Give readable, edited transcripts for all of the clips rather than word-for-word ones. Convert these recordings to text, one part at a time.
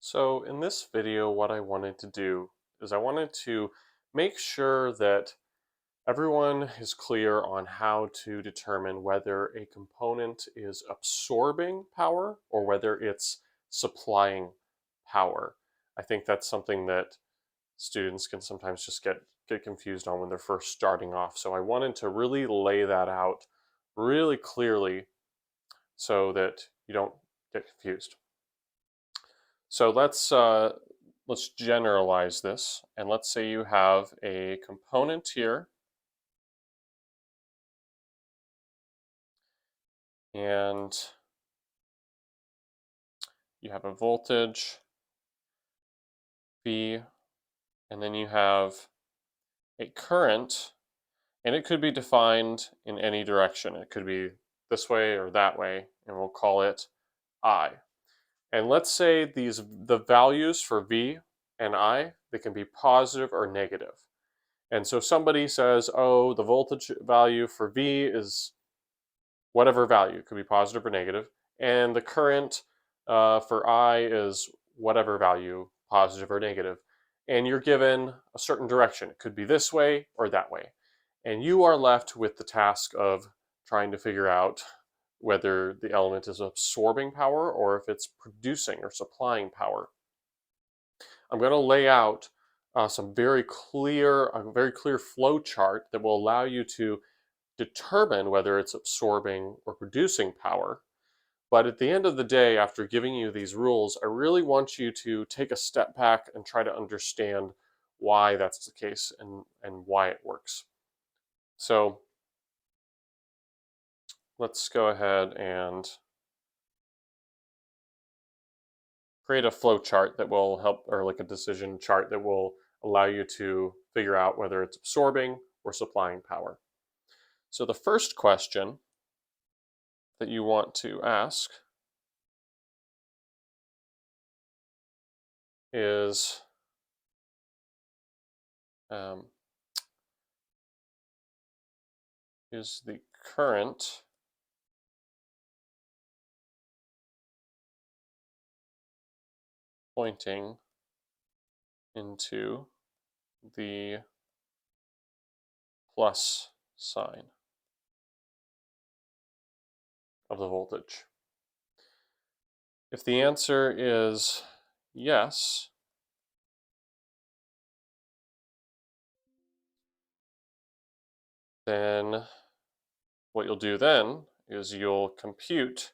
So in this video, what I wanted to do is I wanted to make sure that everyone is clear on how to determine whether a component is absorbing power or whether it's supplying power. I think that's something that students can sometimes just get confused on when they're first starting off. So I wanted to really lay that out really clearly so that you don't get confused. So let's generalize this, and let's say you have a component here, and you have a voltage V, and then you have a current, and it could be defined in any direction. It could be this way or that way, and we'll call it I. And let's say the values for V and I, they can be positive or negative. And so somebody says, oh, the voltage value for V is whatever value, it could be positive or negative, and the current for I is whatever value, positive or negative, and you're given a certain direction. It could be this way or that way, and you are left with the task of trying to figure out whether the element is absorbing power or if it's producing or supplying power. I'm going to lay out a very clear flow chart that will allow you to determine whether it's absorbing or producing power. But at the end of the day, after giving you these rules, I really want you to take a step back and try to understand why that's the case and why it works. So let's go ahead and create a flow chart that will help, or like a decision chart that will allow you to figure out whether it's absorbing or supplying power. So the first question that you want to ask is um, is the current pointing into the plus sign of the voltage? If the answer is yes, then what you'll do then is you'll compute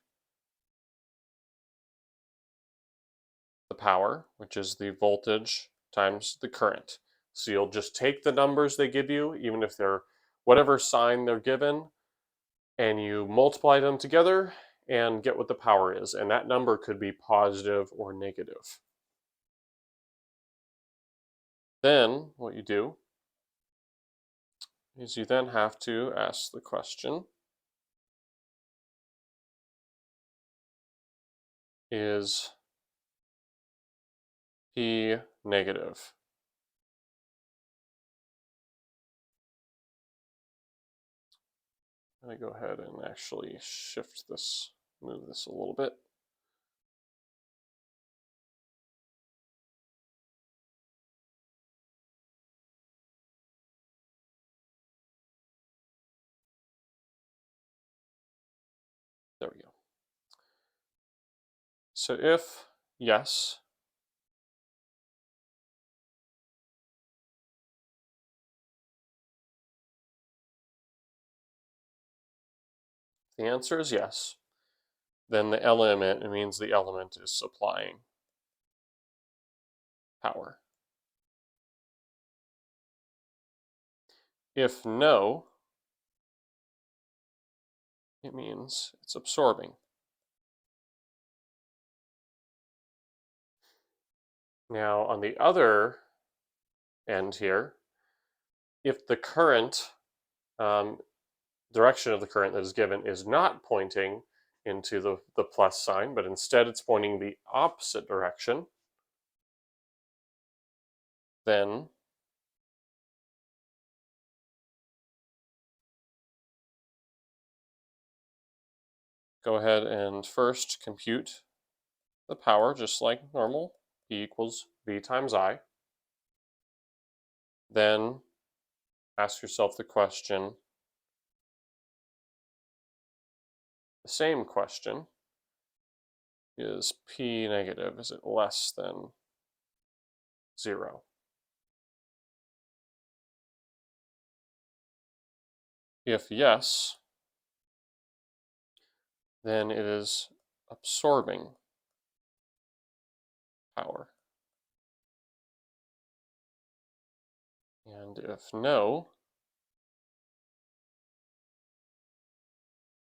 the power, which is the voltage times the current. So you'll just take the numbers they give you, even if they're whatever sign they're given, and you multiply them together and get what the power is. And that number could be positive or negative. Then what you do is you then have to ask the question, is P negative? I'm going to go ahead and actually shift this, move this a little bit. There we go. So if yes, the answer is yes, then the element, it means the element is supplying power. If no, it means it's absorbing. Now on the other end here, if the current, direction of the current that is given is not pointing into the plus sign, but instead it's pointing the opposite direction, then go ahead and first compute the power just like normal. E equals V times I. Then ask yourself the question, the same question, is P negative, is it less than 0? If yes, then it is absorbing power. And if no,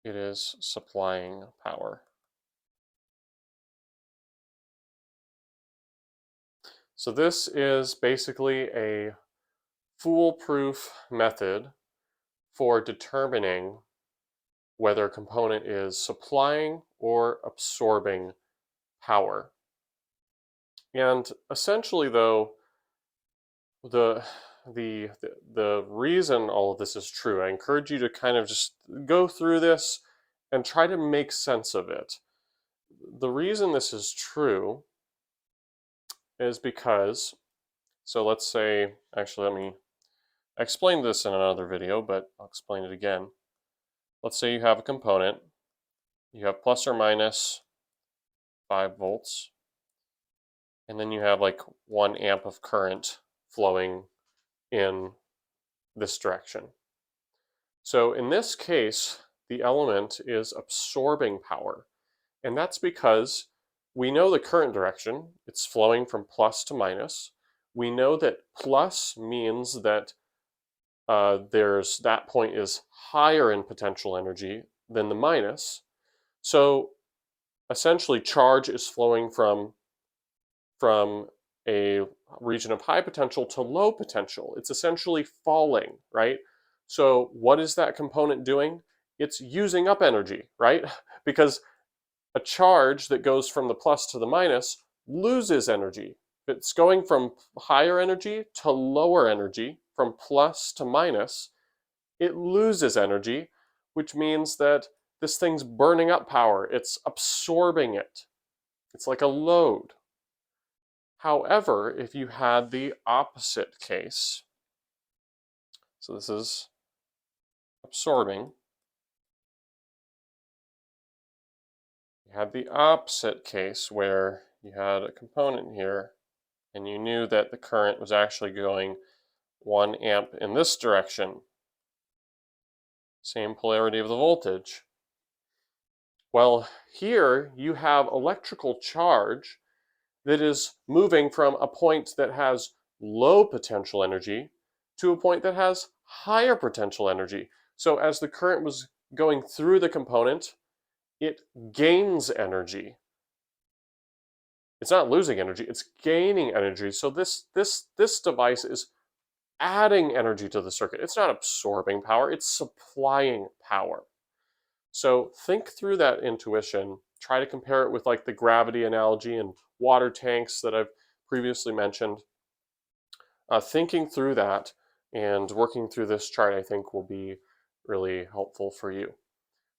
it is supplying power. So this is basically a foolproof method for determining whether a component is supplying or absorbing power. And essentially, though, the the reason all of this is true, I encourage you to kind of just go through this and try to make sense of it. The reason this is true is because, so let's say, actually, let me explain this in another video, but I'll explain it again. Let's say you have a component, you have plus or minus 5 volts, and then you have like 1 amp of current flowing in this direction. So in this case, the element is absorbing power, and that's because we know the current direction. It's flowing from plus to minus. We know that plus means that that point is higher in potential energy than the minus. So essentially, charge is flowing from a region of high potential to low potential. It's essentially falling, right? So what is that component doing? It's using up energy, right? Because a charge that goes from the plus to the minus loses energy. It's going from higher energy to lower energy, from plus to minus. It loses energy, which means that this thing's burning up power. It's absorbing it. It's like a load. However, if you had the opposite case, so this is absorbing, you had the opposite case where you had a component here and you knew that the current was actually going 1 amp in this direction, same polarity of the voltage. Well, here you have electrical charge that is moving from a point that has low potential energy to a point that has higher potential energy. So as the current was going through the component, it gains energy. It's not losing energy, it's gaining energy. So this device is adding energy to the circuit. It's not absorbing power, it's supplying power. So think through that intuition. Try to compare it with like the gravity analogy and water tanks that I've previously mentioned. Thinking through that and working through this chart, I think, will be really helpful for you.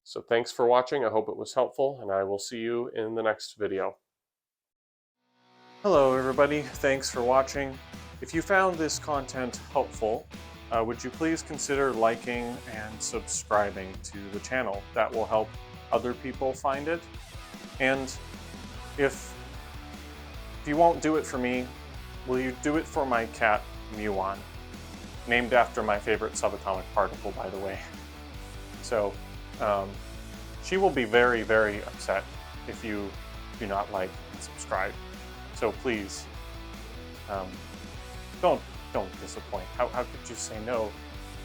So thanks for watching. I hope it was helpful, and I will see you in the next video. Hello, everybody. Thanks for watching. If you found this content helpful, would you please consider liking and subscribing to the channel? That will help other people find it. And if you won't do it for me, will you do it for my cat, Muon? Named after my favorite subatomic particle, by the way. So, she will be very, very upset if you do not like and subscribe. So please, don't disappoint. How could you say no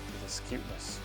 to this cuteness?